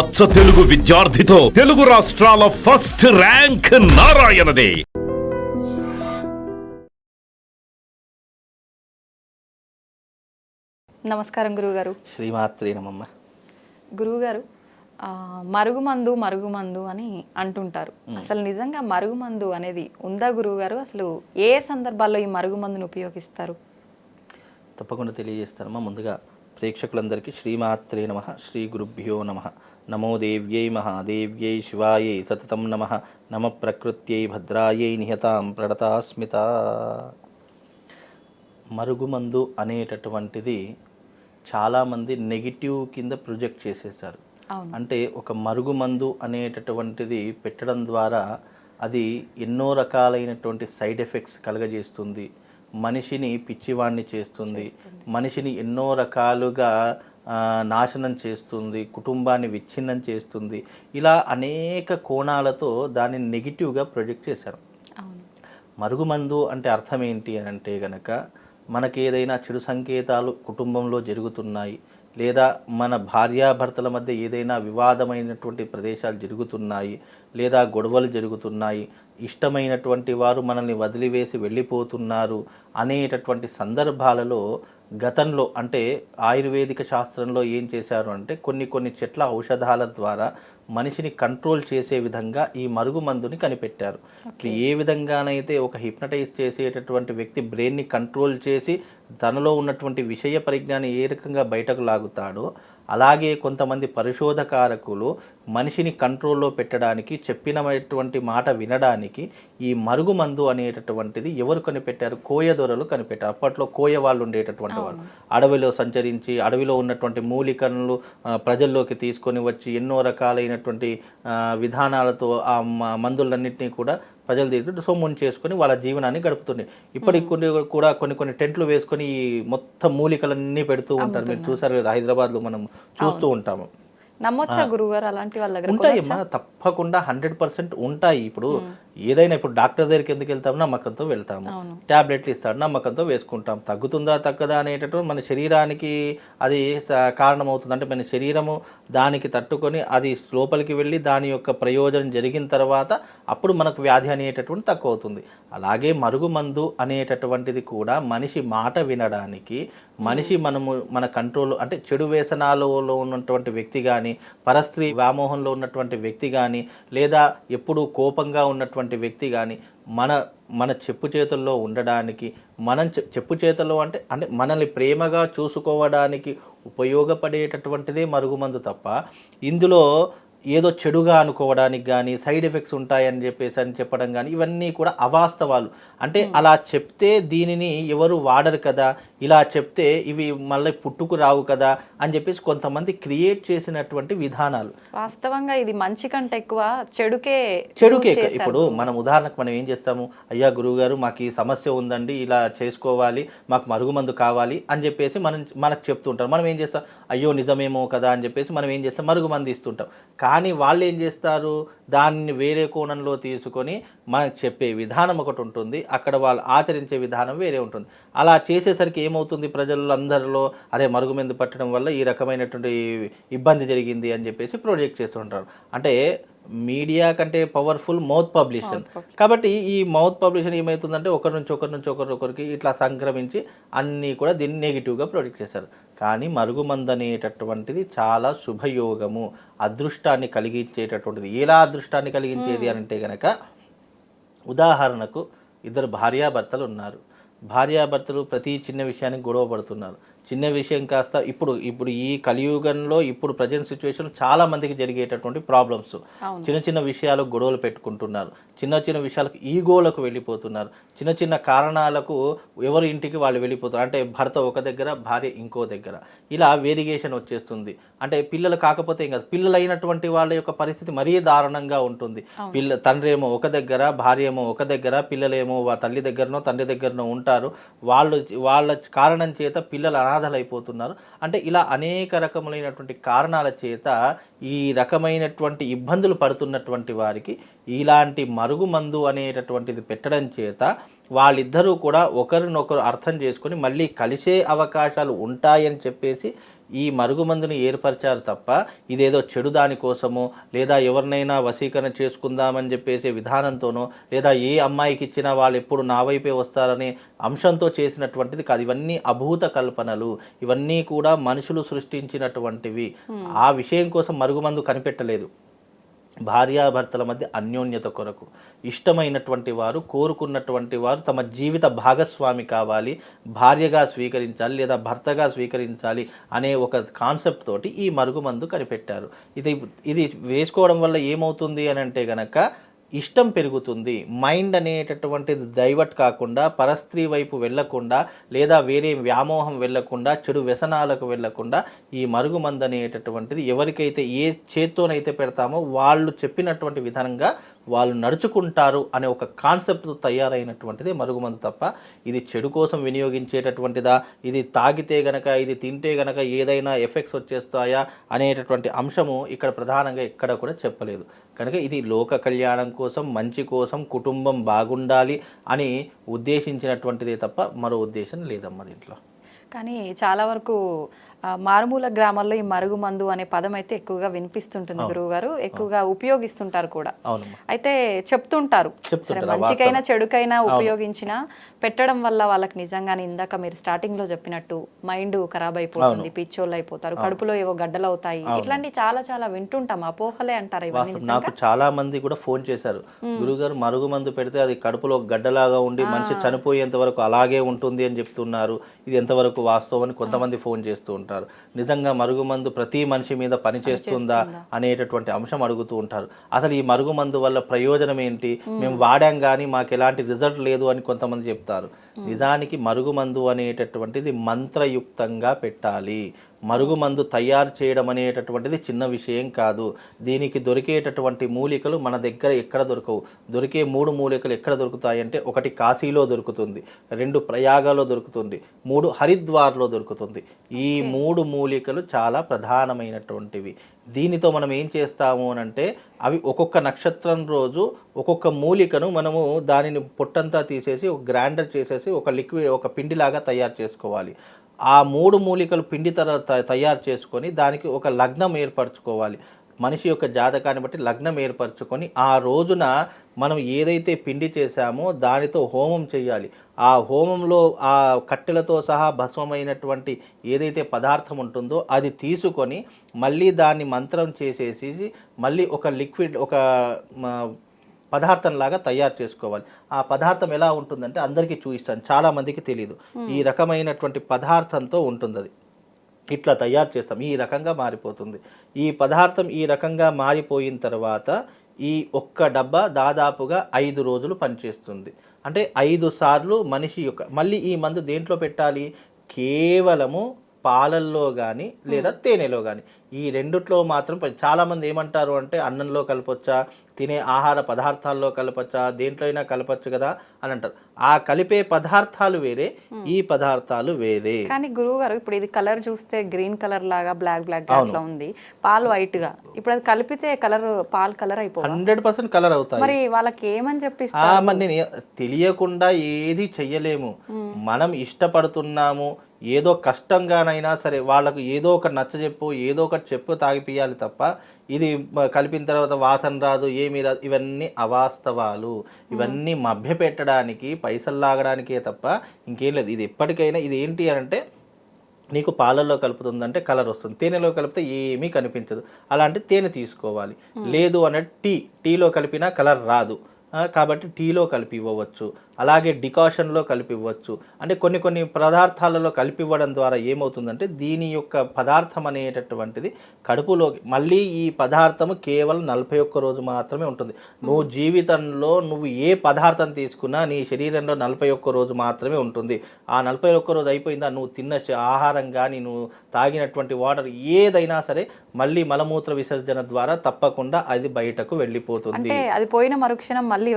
అచ్చ తెలుగు విద్యార్థితో తెలుగు రాష్ట్రాల first rank నారాయణదే. నమస్కారం గురువుగారు. శ్రీమాత్రే నమః. గురువుగారు, మరుగుమందు మరుగుమందు అని అంటుంటారు. అసలు నిజంగా మరుగుమందు అనేది ఉందా గురువుగారు? అసలు ఏ సందర్భాల్లో ఈ మరుగుమందును ఉపయోగిస్తారు? తప్పకుండా తెలియజేస్తానమ్మా. ముందుగా ప్రేక్షకులందరికీ శ్రీమాత్రే నమః, శ్రీ గురుభ్యో నమః. నమో దేవ్యై మహాదేవ్యై శివాయై సతతం నమః. నమ ప్రకృత్యై భద్రాయై నిహతాం ప్రణతాస్మిత. మరుగుమందు అనేటటువంటిది చాలామంది నెగిటివ్ కింద ప్రొజెక్ట్ చేసేసారు. అంటే ఒక మరుగుమందు అనేటటువంటిది పెట్టడం ద్వారా అది ఎన్నో రకాలైనటువంటి సైడ్ ఎఫెక్ట్స్ కలగజేస్తుంది, మనిషిని పిచ్చివాణ్ణి చేస్తుంది, మనిషిని ఎన్నో రకాలుగా నాశనం చేస్తుంది, కుటుంబాన్ని విచ్ఛిన్నం చేస్తుంది. ఇలా అనేక కోణాలతో దాన్ని నెగిటివ్గా ప్రొజెక్ట్ చేశారు. మరుగుమందు అంటే అర్థం ఏంటి అని అంటే గనక, మనకి ఏదైనా చెడు సంకేతాలు కుటుంబంలో జరుగుతున్నాయి, లేదా మన భార్యాభర్తల మధ్య ఏదైనా వివాదమైనటువంటి ప్రదేశాలు జరుగుతున్నాయి, లేదా గొడవలు జరుగుతున్నాయి, ఇష్టమైనటువంటి వారు మనల్ని వదిలివేసి వెళ్ళిపోతున్నారు అనేటటువంటి సందర్భాలలో గతంలో అంటే ఆయుర్వేదిక శాస్త్రంలో ఏం చేశారు అంటే కొన్ని చెట్ల ఔషధాల ద్వారా మనిషిని కంట్రోల్ చేసే విధంగా ఈ మరుగుమందుని కనిపెట్టారు. ఏ విధంగానైతే ఒక హిప్నటైజ్ చేసేటటువంటి వ్యక్తి బ్రెయిన్ని కంట్రోల్ చేసి తనలో ఉన్నటువంటి విషయ పరిజ్ఞానం ఏ రకంగా బయటకు లాగుతాడో, అలాగే కొంతమంది పరిశోధకారకులు మనిషిని కంట్రోల్లో పెట్టడానికి, చెప్పినటువంటి మాట వినడానికి ఈ మరుగుమందు అనేటటువంటిది ఎవరు కనిపెట్టారు? కోయదొరలు కనిపెట్టారు. అప్పట్లో కోయ వాళ్ళు ఉండేటటువంటి వాళ్ళు అడవిలో సంచరించి అడవిలో ఉన్నటువంటి మూలికలను ప్రజల్లోకి తీసుకొని వచ్చి ఎన్నో రకాలైనటువంటి విధానాలతో ఆ మందులన్నింటినీ కూడా ప్రజలు తీసుకుంటే సొమ్ముని చేసుకొని వాళ్ళ జీవనాన్ని గడుపుతుండే. ఇప్పటికి కూడా కొన్ని టెంట్లు వేసుకొని ఈ మొత్తం మూలికలన్నీ పెడుతూ ఉంటారు. మీరు చూసారు కదా, హైదరాబాద్లో మనం చూస్తూ ఉంటాము. నమ్మొచ్చా గురువుగారు? అలాంటి వాళ్ళ దగ్గర ఉంటాయమ్మా, తప్పకుండా 100% ఉంటాయి. ఇప్పుడు ఏదైనా ఇప్పుడు డాక్టర్ దగ్గరికి ఎందుకు వెళ్తాము? నమ్మకంతో వెళ్తాము. ట్యాబ్లెట్లు ఇస్తాడు, నమ్మకంతో వేసుకుంటాం. తగ్గుతుందా తగ్గదా అనేటటువంటి మన శరీరానికి అది కారణమవుతుంది. అంటే మన శరీరము దానికి తట్టుకొని అది లోపలికి వెళ్ళి దాని యొక్క ప్రయోజనం జరిగిన తర్వాత అప్పుడు మనకు వ్యాధి అనేటటువంటి తక్కువ అవుతుంది. అలాగే మరుగుమందు అనేటటువంటిది కూడా మనిషి మాట వినడానికి, మనిషి మన కంట్రోల్ అంటే చెడు వ్యసనాలలో ఉన్నటువంటి వ్యక్తి కానీ, పరస్త్రీ వ్యామోహంలో ఉన్నటువంటి వ్యక్తి కానీ, లేదా ఎప్పుడూ కోపంగా ఉన్నటువంటి వ్యక్తి కానీ మన చెప్పు చేతుల్లో ఉండడానికి, మనం చెప్పు చేతుల్లో అంటే మనల్ని ప్రేమగా చూసుకోవడానికి ఉపయోగపడేటటువంటిదే మరుగుమందు తప్ప ఇందులో ఏదో చెడుగా అనుకోవడానికి కానీ, సైడ్ ఎఫెక్ట్స్ ఉంటాయని చెప్పడం కానీ ఇవన్నీ కూడా అవాస్తవాలు. అంటే అలా చెప్తే దీనిని ఎవరు వాడరు కదా, ఇలా చెప్తే ఇవి మళ్ళీ పుట్టుకు రావు కదా అని చెప్పేసి కొంతమంది క్రియేట్ చేసినటువంటి విధానాలు. వాస్తవంగా ఇది మంచి కంటే ఎక్కువ చెడుకే. ఇప్పుడు మనం ఉదాహరణకు మనం ఏం చేస్తాము? అయ్యా గురువు గారు, మాకు ఈ సమస్య ఉందండి, ఇలా చేసుకోవాలి, మాకు మరుగుమందు కావాలి అని చెప్పేసి మనకు చెప్తుంటారు. మనం ఏం చేస్తాం? అయ్యో నిజమేమో కదా అని చెప్పేసి మనం ఏం చేస్తాం? మరుగుమందు ఇస్తుంటాం. కానీ వాళ్ళు ఏం చేస్తారు? దాన్ని వేరే కోణంలో తీసుకొని మనకు చెప్పే విధానం ఒకటి ఉంటుంది, అక్కడ వాళ్ళు ఆచరించే విధానం వేరే ఉంటుంది. అలా చేసేసరికి ఏమవుతుంది? ప్రజలందరిలో అరే మరుగుమందు పట్టడం వల్ల ఈ రకమైనటువంటి ఇబ్బంది జరిగింది అని చెప్పేసి ప్రొజెక్ట్ చేస్తుంటారు. అంటే మీడియా కంటే పవర్ఫుల్ మౌత్ పబ్లిషన్. కాబట్టి ఈ మౌత్ పబ్లిషన్ ఏమవుతుందంటే ఒకరి నుంచి ఒకరికి ఇట్లా సంక్రమించి అన్నీ కూడా దీన్ని నెగిటివ్గా ప్రొజెక్ట్ చేశారు. కానీ మరుగుమందు అనేటటువంటిది చాలా శుభయోగము, అదృష్టాన్ని కలిగించేటటువంటిది. ఎలా అదృష్టాన్ని కలిగించేది అని అంటే కనుక, ఉదాహరణకు ఇద్దరు భార్యాభర్తలు ఉన్నారు. భార్యాభర్తలు ప్రతి చిన్న విషయానికి గొడవ పడుతున్నారు. చిన్న విషయం కాస్త ఇప్పుడు ఈ కలియుగంలో ఇప్పుడు ప్రజెంట్ సిచ్యువేషన్ చాలా మందికి జరిగేటటువంటి ప్రాబ్లమ్స్. చిన్న విషయాలకు గొడవలు పెట్టుకుంటున్నారు, చిన్న విషయాలకు ఈగోలకు వెళ్ళిపోతున్నారు, చిన్న కారణాలకు ఎవరి ఇంటికి వాళ్ళు వెళ్ళిపోతారు. అంటే భర్త ఒక దగ్గర, భార్య ఇంకో దగ్గర, ఇలా వేరియేషన్ వచ్చేస్తుంది. అంటే పిల్లలు కాకపోతే ఏం కాదు, పిల్లలైనటువంటి వాళ్ళ యొక్క పరిస్థితి మరీ దారుణంగా ఉంటుంది. తండ్రి ఏమో ఒక దగ్గర, భార్య ఏమో ఒక దగ్గర, పిల్లలేమో తల్లి దగ్గరనో తండ్రి దగ్గరనో ఉంటారు. వాళ్ళ కారణం చేత పిల్లలు అనాథలైపోతున్నారు. అంటే ఇలా అనేక రకములైనటువంటి కారణాల చేత ఈ రకమైనటువంటి ఇబ్బందులు పడుతున్నటువంటి వారికి ఇలాంటి మరుగుమందు అనేటటువంటిది పెట్టడం చేత వాళ్ళిద్దరూ కూడా ఒకరినొకరు అర్థం చేసుకొని మళ్ళీ కలిసే అవకాశాలు ఉంటాయని చెప్పేసి ఈ మరుగుమందుని ఏర్పరిచారు తప్ప ఇదేదో చెడు దానికోసమో లేదా ఎవరినైనా వశీకరణ చేసుకుందామని చెప్పేసే విధానంతోనో లేదా ఏ అమ్మాయికి ఇచ్చినా వాళ్ళు ఎప్పుడు నా వైపే వస్తారనే అంశంతో చేసినటువంటిది కాదు. ఇవన్నీ అభూత కల్పనలు, ఇవన్నీ కూడా మనుషులు సృష్టించినటువంటివి. ఆ విషయం కోసం మరుగుమందు కనిపెట్టలేదు. భార్యాభర్తల మధ్య అన్యోన్యత కొరకు ఇష్టమైనటువంటి వారు, కోరుకున్నటువంటి వారు తమ జీవిత భాగస్వామి కావాలి, భార్యగా స్వీకరించాలి లేదా భర్తగా స్వీకరించాలి అనే ఒక కాన్సెప్ట్ తోటి ఈ మరుగుమందు కనిపెట్టారు. ఇది వేసుకోవడం వల్ల ఏమవుతుంది అని అంటే గనక ఇష్టం పెరుగుతుంది. మైండ్ అనేటటువంటిది డైవర్ట్ కాకుండా పరస్త్రీ వైపు వెళ్లకుండా లేదా వేరే వ్యామోహం వెళ్లకుండా చెడు వ్యసనాలకు వెళ్లకుండా ఈ మరుగుమందు అనేటటువంటిది ఎవరికైతే ఏ చేత్తోనైతే పెడతామో వాళ్ళు చెప్పినటువంటి విధంగా వాళ్ళు నడుచుకుంటారు అనే ఒక కాన్సెప్ట్ తయారైనటువంటిది మరుగుమందు తప్ప ఇది చెడు కోసం వినియోగించేటటువంటిదా, ఇది తాగితే గనక ఇది తింటే గనక ఏదైనా ఎఫెక్ట్స్ వచ్చేస్తాయా అనేటటువంటి అంశము ఇక్కడ ప్రధానంగా ఎక్కడ కూడా చెప్పలేదు. కనుక ఇది లోక కళ్యాణం కోసం, మంచి కోసం, కుటుంబం బాగుండాలి అని ఉద్దేశించినటువంటిదే తప్ప మరో ఉద్దేశం లేదమ్మా దీంట్లో. కానీ చాలా వరకు మారుమూల గ్రామాల్లో ఈ మరుగుమందు అనే పదం అయితే ఎక్కువగా వినిపిస్తుంటుంది గురువు గారు, ఎక్కువగా ఉపయోగిస్తుంటారు కూడా. అయితే చెప్తుంటారు మంచికైనా చెడుకైనా ఉపయోగించినా పెట్టడం వల్ల వాళ్ళకి నిజంగానే ఇందాక మీరు స్టార్టింగ్ లో చెప్పినట్టు మైండ్ ఖరాబ్ అయిపోతుంది, పిచ్చోళ్ళు అయిపోతారు, కడుపులో ఏవో గడ్డలు అవుతాయి, ఇట్లాంటి చాలా చాలా వింటుంటాం. అపోహలే అంటారు ఇవన్నీ. నాకు చాలా మంది కూడా ఫోన్ చేశారు, గురుగారు మరుగుమందు పెడితే అది కడుపులో గడ్డలాగా ఉండి మనిషి చనిపోయేంత వరకు అలాగే ఉంటుంది అని చెప్తున్నారు, ఇది ఎంతవరకు వాస్తవం అని కొంతమంది ఫోన్ చేస్తూ ఉంటారు. నిజంగా మరుగుమందు ప్రతి మనిషి మీద పనిచేస్తుందా అనేటటువంటి అంశం అడుగుతూ ఉంటారు. అసలు ఈ మరుగుమందు వల్ల ప్రయోజనం ఏంటి, మేము వాడాం కానీ మాకు ఎలాంటి రిజల్ట్ లేదు అని కొంతమంది చెప్తారు. నిజానికి మరుగుమందు అనేటటువంటిది మంత్రయుక్తంగా పెట్టాలి. మరుగుమందు తయారు చేయడం అనేటటువంటిది చిన్న విషయం కాదు. దీనికి దొరికేటటువంటి మూలికలు మన దగ్గర ఎక్కడ దొరకవు. దొరికే 3 మూలికలు ఎక్కడ దొరుకుతాయంటే, 1 కాశీలో దొరుకుతుంది, 2 ప్రయాగలో దొరుకుతుంది, 3 హరిద్వార్లో దొరుకుతుంది. ఈ 3 మూలికలు చాలా ప్రధానమైనటువంటివి. దీనితో మనం ఏం చేస్తాము అనంటే, అవి ఒక్కొక్క నక్షత్రం రోజు ఒక్కొక్క మూలికను మనము దానిని పొట్టంతా తీసేసి ఒక గ్రైండర్ చేసేసి ఒక లిక్విడ్ ఒక పిండిలాగా తయారు చేసుకోవాలి. ఆ 3 మూలికలు పిండి తయారు చేసుకొని దానికి ఒక లగ్నం ఏర్పరచుకోవాలి. మనిషి యొక్క జాతకాన్ని బట్టి లగ్నం ఏర్పరచుకొని ఆ రోజున మనం ఏదైతే పిండి చేశామో దానితో హోమం చేయాలి. ఆ హోమంలో ఆ కట్టెలతో సహా భస్మమైనటువంటి ఏదైతే పదార్థం ఉంటుందో అది తీసుకొని మళ్ళీ దాన్ని మంత్రం చేసేసి మళ్ళీ ఒక లిక్విడ్ ఒక పదార్థంలాగా తయారు చేసుకోవాలి. ఆ పదార్థం ఎలా ఉంటుందంటే అందరికీ చూపిస్తాను, చాలా మందికి తెలియదు. ఈ రకమైనటువంటి పదార్థంతో ఉంటుంది. అది ఇట్లా తయారు చేస్తాం, ఈ రకంగా మారిపోతుంది. ఈ పదార్థం ఈ రకంగా మారిపోయిన తర్వాత ఈ ఒక్క డబ్బా దాదాపుగా 5 రోజులు పనిచేస్తుంది. అంటే 5 సార్లు మనిషి యొక్క మళ్ళీ ఈ మందు దేంట్లో పెట్టాలి, కేవలము పాలల్లో కానీ లేదా తేనెలో కానీ, ఈ రెండిట్లో మాత్రం. చాలామంది ఏమంటారు అంటే అన్నంలో కలపొచ్చా, తినే ఆహార పదార్థాల్లో కలపచ్చా, దేంట్లో అయినా కలపచ్చు కదా అని అంటారు. ఆ కలిపే పదార్థాలు వేరే, ఈ పదార్థాలు వేరే. కానీ గురువు గారు ఇప్పుడు ఇది కలర్ చూస్తే గ్రీన్ కలర్ లాగా బ్లాక్ అట్లా ఉంది, పాలు వైట్ గా, ఇప్పుడు అది కలిపితే కలర్ పాలు కలర్ అయిపోతుంది, 100% కలర్ అవుతాయి. మరి వాళ్ళకి ఏమని చెప్పిస్తారు? మరి నేను తెలియకుండా ఏది చెయ్యలేము. మనం ఇష్టపడుతున్నాము, ఏదో కష్టంగానైనా సరే వాళ్ళకు ఏదో ఒకటి నచ్చజెప్పు, ఏదో ఒకటి చెప్పు తాగిపియాలి తప్ప ఇది కలిపిన తర్వాత వాసన రాదు, ఏమీ రాదు, ఇవన్నీ అవాస్తవాలు. ఇవన్నీ మభ్యపెట్టడానికి, పైసలు లాగడానికే తప్ప ఇంకేం లేదు. ఇది ఎప్పటికైనా ఇది ఏంటి అంటే, నీకు పాలల్లో కలుపుతుందంటే కలర్ వస్తుంది, తేనెలో కలిపితే ఏమీ కనిపించదు. అలాంటి తేనె తీసుకోవాలి. లేదు అంటే టీలో కలిపినా కలర్ రాదు, కాబట్టి టీలో కలిపి ఇవ్వవచ్చు. అలాగే డికాషన్లో కలిపి ఇవ్వచ్చు. అంటే కొన్ని పదార్థాలలో కలిపి ఇవ్వడం ద్వారా ఏమవుతుందంటే దీని యొక్క పదార్థం అనేటటువంటిది కడుపులోకి మళ్ళీ ఈ పదార్థము కేవలం 41 రోజు మాత్రమే ఉంటుంది. నువ్వు జీవితంలో నువ్వు ఏ పదార్థం తీసుకున్నా నీ శరీరంలో 41 రోజు మాత్రమే ఉంటుంది. ఆ 41 రోజు అయిపోయిందా, నువ్వు తిన్న ఆహారం కానీ నువ్వు తాగినటువంటి వాటర్ ఏదైనా సరే మళ్ళీ మలమూత్ర విసర్జన ద్వారా తప్పకుండా అది బయటకు వెళ్ళిపోతుంది. అది పోయిన మరుక్షణం మళ్ళీ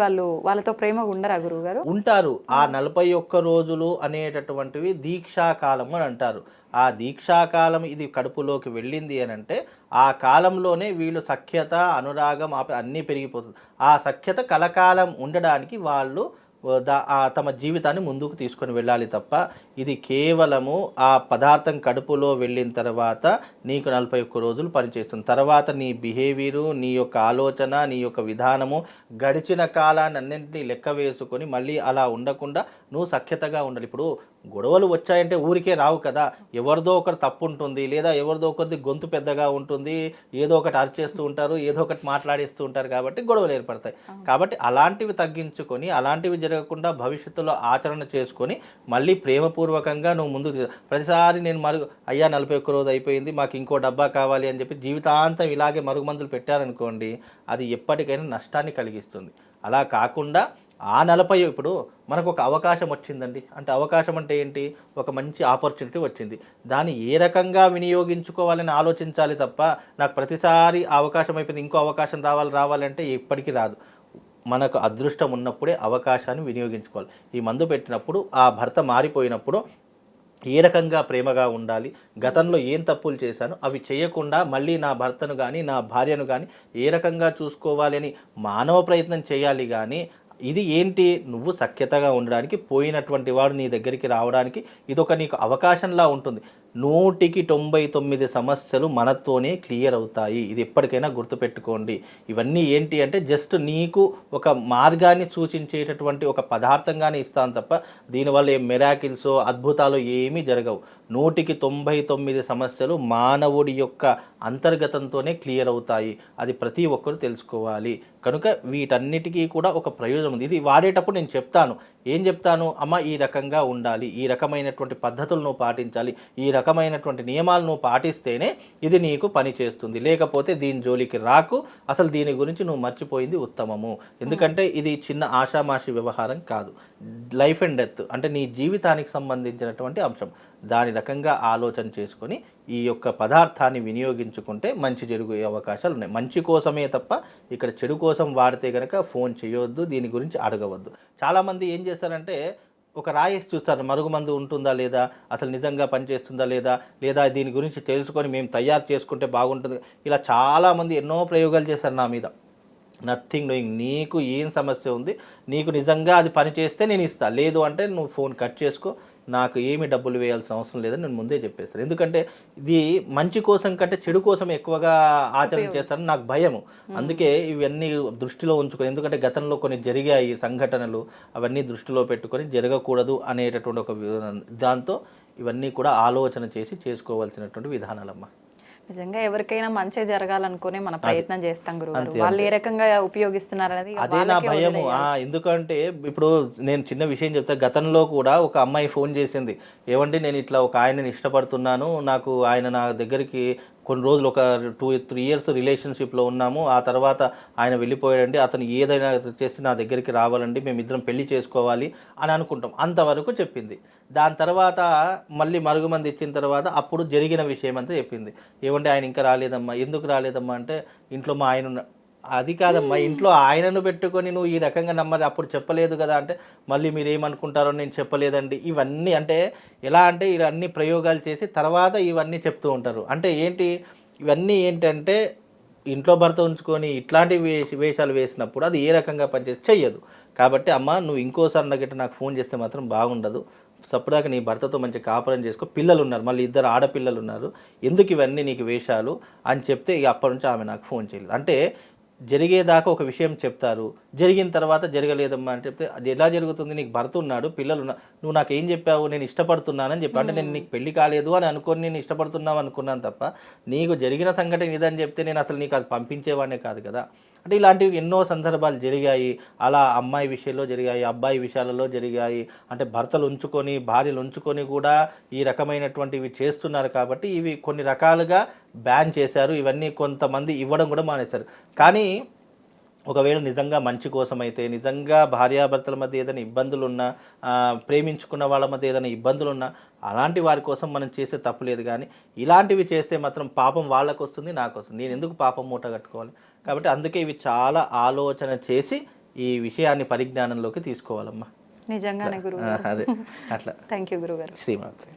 వాళ్ళతో ప్రేమగా ఉండరా గురువు గారు? ఉంటారు. ఆ 41 రోజులు అనేటటువంటివి దీక్షాకాలం అని అంటారు. ఆ దీక్షాకాలం ఇది కడుపులోకి వెళ్ళింది అని అంటే ఆ కాలంలోనే వీళ్ళు సఖ్యత, అనురాగం అన్నీ పెరిగిపోతుంది. ఆ సఖ్యత కలకాలం ఉండడానికి వాళ్ళు తమ జీవితాన్ని ముందుకు తీసుకొని వెళ్ళాలి తప్ప ఇది కేవలము ఆ పదార్థం కడుపులో వెళ్ళిన తర్వాత నీకు 41 రోజులు పనిచేస్తుంది. తర్వాత నీ బిహేవియరు, నీ యొక్క ఆలోచన, నీ యొక్క విధానము, గడిచిన కాలాన్ని అన్నింటినీ లెక్క వేసుకొని మళ్ళీ అలా ఉండకుండా నువ్వు సఖ్యతగా ఉండాలి. ఇప్పుడు గొడవలు వచ్చాయంటే ఊరికే రావు కదా, ఎవరిదో ఒకరు తప్పు ఉంటుంది, లేదా ఎవరిదో ఒకరిది గొంతు పెద్దగా ఉంటుంది, ఏదో ఒకటి అరిచేస్తూ ఉంటారు, ఏదో ఒకటి మాట్లాడేస్తూ ఉంటారు, కాబట్టి గొడవలు ఏర్పడతాయి. కాబట్టి అలాంటివి తగ్గించుకొని, అలాంటివి జరగకుండా భవిష్యత్తులో ఆచరణ చేసుకొని మళ్ళీ ప్రేమపూర్వకంగా నువ్వు ముందుకు ప్రతిసారి నేను అయ్యా 41 రోజు అయిపోయింది, మాకు ఇంకో డబ్బా కావాలి అని చెప్పి జీవితాంతం ఇలాగే మరుగుమందులు పెట్టారనుకోండి, అది ఎప్పటికైనా నష్టాన్ని కలిగిస్తుంది. అలా కాకుండా ఆ 40 ఇప్పుడు మనకు ఒక అవకాశం వచ్చిందండి, అంటే అవకాశం అంటే ఏంటి, ఒక మంచి ఆపర్చునిటీ వచ్చింది, దాన్ని ఏ రకంగా వినియోగించుకోవాలని ఆలోచించాలి తప్ప నాకు ప్రతిసారి అవకాశం అయిపోయింది ఇంకో అవకాశం రావాలంటే ఎప్పటికీ రాదు. మనకు అదృష్టం ఉన్నప్పుడే అవకాశాన్ని వినియోగించుకోవాలి. ఈ మందు పెట్టినప్పుడు ఆ భర్త మారిపోయినప్పుడు ఏ రకంగా ప్రేమగా ఉండాలి, గతంలో ఏం తప్పులు చేశాను అవి చేయకుండా మళ్ళీ నా భర్తను కానీ నా భార్యను కానీ ఏ రకంగా చూసుకోవాలి అని మానవ ప్రయత్నం చేయాలి. కానీ ఇది ఏంటి, నువ్వు సఖ్యతగా ఉండడానికి, పోయినటువంటి వాడు నీ దగ్గరికి రావడానికి ఇదొక నీకు అవకాశంలా ఉంటుంది. 199 సమస్యలు మనతోనే క్లియర్ అవుతాయి. ఇది ఎప్పటికైనా గుర్తుపెట్టుకోండి. ఇవన్నీ ఏంటి అంటే జస్ట్ నీకు ఒక మార్గాన్ని సూచించేటటువంటి ఒక పదార్థంగానే ఇస్తాను తప్ప దీనివల్ల ఏ మిరాకిల్స్ అద్భుతాలు ఏమీ జరగవు. 199 సమస్యలు మానవుడి యొక్క అంతర్గతంతోనే క్లియర్ అవుతాయి. అది ప్రతి ఒక్కరు తెలుసుకోవాలి. కనుక వీటన్నిటికీ కూడా ఒక ప్రయోజనం ఉంది. ఇది వాడేటప్పుడు నేను చెప్తాను, ఏం చెప్తాను, అమ్మ ఈ రకంగా ఉండాలి, ఈ రకమైనటువంటి పద్ధతులను పాటించాలి, ఈ రకమైనటువంటి నియమాలను పాటిస్తేనే ఇది నీకు పని చేస్తుంది, లేకపోతే దీని జోలికి రాకు, అసలు దీని గురించి నువ్వు మర్చిపోయింది ఉత్తమము. ఎందుకంటే ఇది చిన్న ఆషామాషి వ్యవహారం కాదు, లైఫ్ అండ్ డెత్ అంటే నీ జీవితానికి సంబంధించినటువంటి అంశం. దాని రకంగా ఆలోచన చేసుకొని ఈ యొక్క పదార్థాన్ని వినియోగించుకుంటే మంచి జరిగే అవకాశాలు ఉన్నాయి. మంచి కోసమే తప్ప ఇక్కడ చెడు కోసం వాడితే కనుక ఫోన్ చేయవద్దు, దీని గురించి అడగవద్దు. చాలామంది ఏం చేస్తారంటే ఒక రాయేసి చూస్తారు, మరుగుమందు ఉంటుందా లేదా, అసలు నిజంగా పనిచేస్తుందా లేదా దీని గురించి తెలుసుకొని మేము తయారు చేసుకుంటే బాగుంటుంది. ఇలా చాలామంది ఎన్నో ప్రయోగాలు చేస్తారు నా మీద. Nothing doing. నీకు ఏం సమస్య ఉంది, నీకు నిజంగా అది పని చేస్తే నేను ఇస్తాను, లేదు అంటే నువ్వు ఫోన్ కట్ చేసుకో, నాకు ఏమి డబ్బులు వేయాల్సిన అవసరం లేదని నేను ముందే చెప్పేస్తాను. ఎందుకంటే ఇది మంచి కోసం కంటే చెడు కోసం ఎక్కువగా ఆచరణ చేస్తారని నాకు భయము. అందుకే ఇవన్నీ దృష్టిలో ఉంచుకొని, ఎందుకంటే గతంలో కొన్ని జరిగాయి సంఘటనలు, అవన్నీ దృష్టిలో పెట్టుకొని జరగకూడదు అనేటటువంటి ఒక దాంతో ఇవన్నీ కూడా ఆలోచన చేసి చేసుకోవాల్సినటువంటి విధానాలమ్మా. నిజంగా ఎవరికైనా మంచి జరగాలనుకునే మన ప్రయత్నం చేస్తాం గురుగారు, వాళ్ళు ఏ రకంగా ఉపయోగిస్తున్నారు అనేది అదే నా భయము. ఎందుకంటే ఇప్పుడు నేను చిన్న విషయం చెప్తా, గతంలో కూడా ఒక అమ్మాయి ఫోన్ చేసింది, ఏమంటే నేను ఇట్లా ఒక ఆయనని ఇష్టపడుతున్నాను, నాకు ఆయన నా దగ్గరికి కొన్ని రోజులు ఒక 2-3 ఇయర్స్ రిలేషన్షిప్లో ఉన్నాము, ఆ తర్వాత ఆయన వెళ్ళిపోయాడండి, అతను ఏదైనా చేసి నా దగ్గరికి రావాలండి, మేమిద్దరం పెళ్లి చేసుకోవాలి అని అనుకుంటాం, అంతవరకు చెప్పింది. దాని తర్వాత మళ్ళీ మరుగుమంది ఇచ్చిన తర్వాత అప్పుడు జరిగిన విషయం అంతా చెప్పింది. ఏమంటే ఆయన ఇంకా రాలేదమ్మా, ఎందుకు రాలేదమ్మా అంటే ఇంట్లో మా ఆయన. అది కాదమ్మా, ఇంట్లో ఆయనను పెట్టుకొని నువ్వు ఈ రకంగా నమ్మది, అప్పుడు చెప్పలేదు కదా అంటే మళ్ళీ మీరు ఏమనుకుంటారో నేను చెప్పలేదండి. ఇవన్నీ అంటే ఎలా అంటే ఇవన్నీ ప్రయోగాలు చేసి తర్వాత ఇవన్నీ చెప్తూ ఉంటారు. అంటే ఏంటి, ఇవన్నీ ఏంటంటే ఇంట్లో భర్త ఉంచుకొని ఇట్లాంటి వేషాలు వేసినప్పుడు అది ఏ రకంగా పనిచేసి చెయ్యదు. కాబట్టి అమ్మ నువ్వు ఇంకోసారి నాకు ఫోన్ చేస్తే మాత్రం బాగుండదు, సప్పుడాక నీ భర్తతో మంచి కాపురం చేసుకో, పిల్లలు ఉన్నారు, మళ్ళీ 2 ఆడపిల్లలు ఉన్నారు, ఎందుకు ఇవన్నీ నీకు వేషాలు అని చెప్తే ఇక అప్పటి నుంచి ఆమె నాకు ఫోన్ చేయలేదు. అంటే జరిగేదాకా ఒక విషయం చెప్తారు, జరిగిన తర్వాత జరగలేదమ్మా అని చెప్తే అది ఎలా జరుగుతుంది, నీకు భర్త ఉన్నాడు, పిల్లలు ఉన్నా, నువ్వు నాకు ఏం చెప్పావు, నేను ఇష్టపడుతున్నానని చెప్పి, అంటే నేను నీకు పెళ్లి కాలేదు అని అనుకొని నేను ఇష్టపడుతున్నావు అనుకున్నాను తప్ప నీకు జరిగిన సంఘటన ఇదని చెప్తే నేను అసలు నీకు అది పంపించేవాడినే కాదు కదా. అంటే ఇలాంటివి ఎన్నో సందర్భాలు జరిగాయి, అలా అమ్మాయి విషయంలో జరిగాయి, అబ్బాయి విషయాలలో జరిగాయి. అంటే భర్తలు ఉంచుకొని భార్యలు ఉంచుకొని కూడా ఈ రకమైనటువంటివి చేస్తున్నారు. కాబట్టి ఇవి కొన్ని రకాలుగా బ్యాన్ చేశారు, ఇవన్నీ కొంతమంది ఇవ్వడం కూడా మానేశారు. కానీ ఒకవేళ నిజంగా మంచి కోసం అయితే, నిజంగా భార్యాభర్తల మధ్య ఏదైనా ఇబ్బందులు ఉన్నా, ప్రేమించుకున్న వాళ్ళ మధ్య ఏదైనా ఇబ్బందులు ఉన్నా, అలాంటి వారి కోసం మనం చేసే తప్పులేదు. కానీ ఇలాంటివి చేస్తే మాత్రం పాపం వాళ్ళకు వస్తుంది, నాకు వస్తుంది, నేను ఎందుకు పాపం మూట కట్టుకోవాలి. కాబట్టి అందుకే ఇవి చాలా ఆలోచన చేసి ఈ విషయాన్ని పరిజ్ఞానంలోకి తీసుకోవాలమ్మా. నిజంగానే గురువు. అదే అట్లా. థ్యాంక్ యూ గురుగారు. శ్రీమాత్రే.